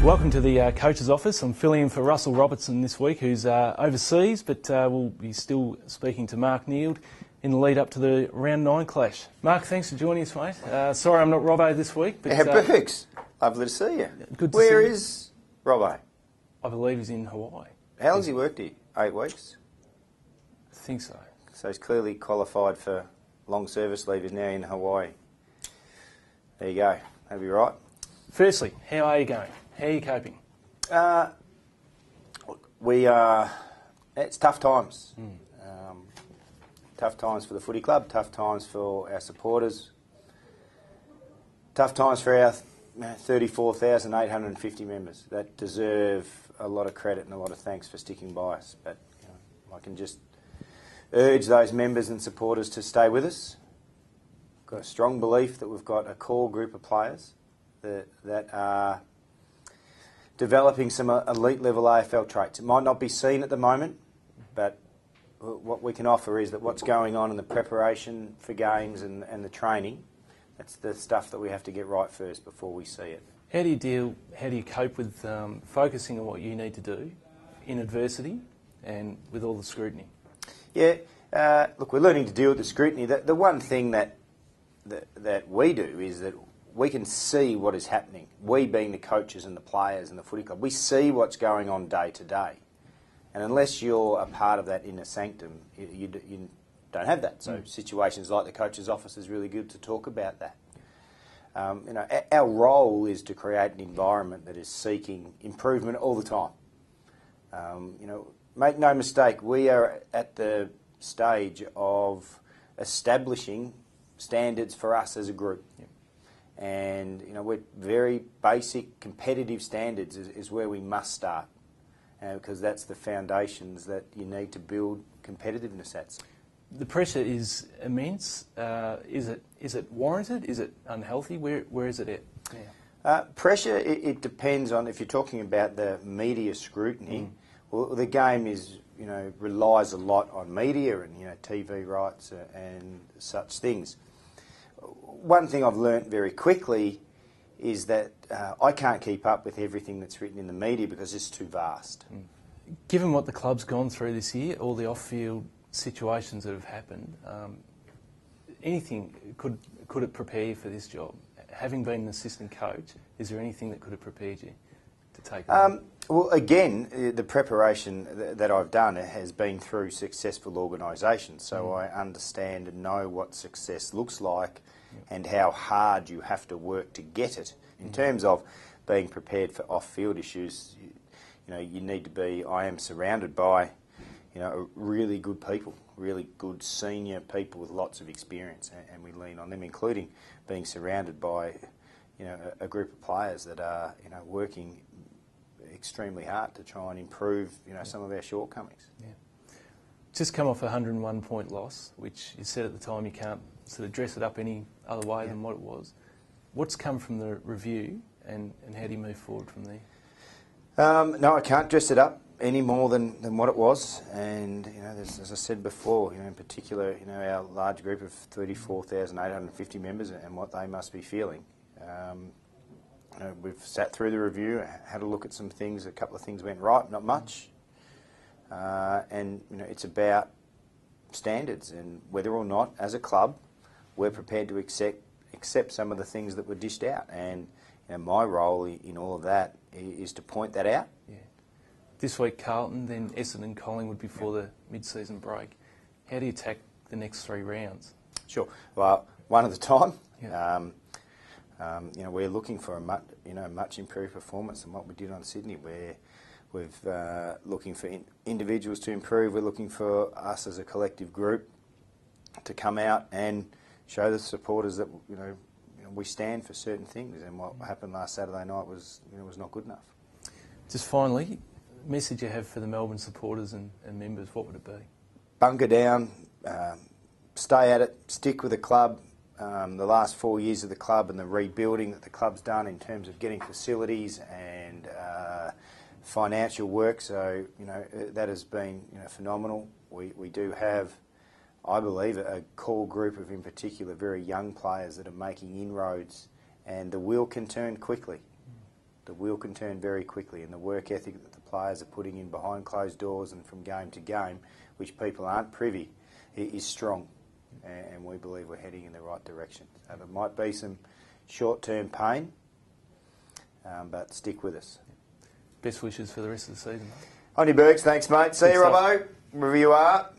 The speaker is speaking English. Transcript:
Welcome to the coach's office. I'm filling in for Russell Robertson this week, who's overseas, but we'll be still speaking to Mark Neild in the lead up to the round 9 clash. Mark, thanks for joining us, mate. Sorry I'm not Robbo this week. But, Bergs, lovely to see you. Good to Where see you. is Robbo? I believe he's in Hawaii. How long's he worked here? 8 weeks? I think so. So he's clearly qualified for long service leave. He's now in Hawaii. There you go. That'll be right. Firstly, how are you going? How are you coping? We are... It's tough times. Tough times for the footy club, tough times for our supporters, tough times for our 34,850 members that deserve a lot of credit and a lot of thanks for sticking by us. But I can just urge those members and supporters to stay with us. I've got a strong belief that we've got a core group of players that are developing some elite level AFL traits. It might not be seen at the moment, but what we can offer is that what's going on in the preparation for games and the training, that's the stuff that we have to get right first before we see it. How do you cope with focusing on what you need to do in adversity and with all the scrutiny? Yeah, look, we're learning to deal with the scrutiny. The one thing that we do is that we can see what is happening. We being the coaches and the players and the footy club, we see what's going on day to day. And unless you're a part of that inner sanctum, you don't have that. So situations like the coach's office is really good to talk about that. Our role is to create an environment that is seeking improvement all the time. Make no mistake, we are at the stage of establishing standards for us as a group. Yep. And we're very basic competitive standards is where we must start, because that's the foundations that you need to build competitiveness at. The pressure is immense. Is it warranted? Is it unhealthy? Where is it at? Yeah. Pressure, it depends on if you're talking about the media scrutiny. Well, the game is relies a lot on media and TV rights and such things. One thing I've learnt very quickly is that I can't keep up with everything that's written in the media because it's too vast. Given what the club's gone through this year, all the off-field situations that have happened, anything could it prepare you for this job? Having been an assistant coach, is there anything that could have prepared you to take it on? Well, again, the preparation that I've done has been through successful organisations, so I understand and know what success looks like and how hard you have to work to get it. In terms of being prepared for off-field issues, you need to be. I am surrounded by, really good people, really good senior people with lots of experience, and we lean on them, including being surrounded by, a group of players that are, working extremely hard to try and improve, some of our shortcomings. Yeah. Just come off a 101-point loss, which you said at the time you can't sort of dress it up any other way than what it was. What's come from the review, and how do you move forward from there? No, I can't dress it up any more than what it was. And as I said before, in particular, our large group of 34,850 members and what they must be feeling. We've sat through the review, had a look at some things. A couple of things went right, not much. And it's about standards and whether or not, as a club, we're prepared to accept some of the things that were dished out. And my role in all of that is to point that out. Yeah. This week, Carlton, then Essendon, Collingwood before the mid-season break. How do you attack the next 3 rounds? Sure. Well, one at a time. Yeah. We're looking for a much improved performance than what we did on Sydney. We're looking for individuals to improve. We're looking for us as a collective group to come out and show the supporters that we stand for certain things. And what happened last Saturday night was not good enough. Just finally, message you have for the Melbourne supporters and members, what would it be? Bunker down, stay at it, stick with the club. The last 4 years of the club and the rebuilding that the club's done in terms of getting facilities and financial work, so that has been phenomenal. We do have, I believe, a core group of, in particular, very young players that are making inroads, and the wheel can turn quickly. The wheel can turn very quickly, and the work ethic that the players are putting in behind closed doors and from game to game, which people aren't privy, is strong. And we believe we're heading in the right direction. So there might be some short-term pain, but stick with us. Best wishes for the rest of the season, mate. On your Bergs, thanks, mate. See Good you, stuff. Robbo. Wherever you are.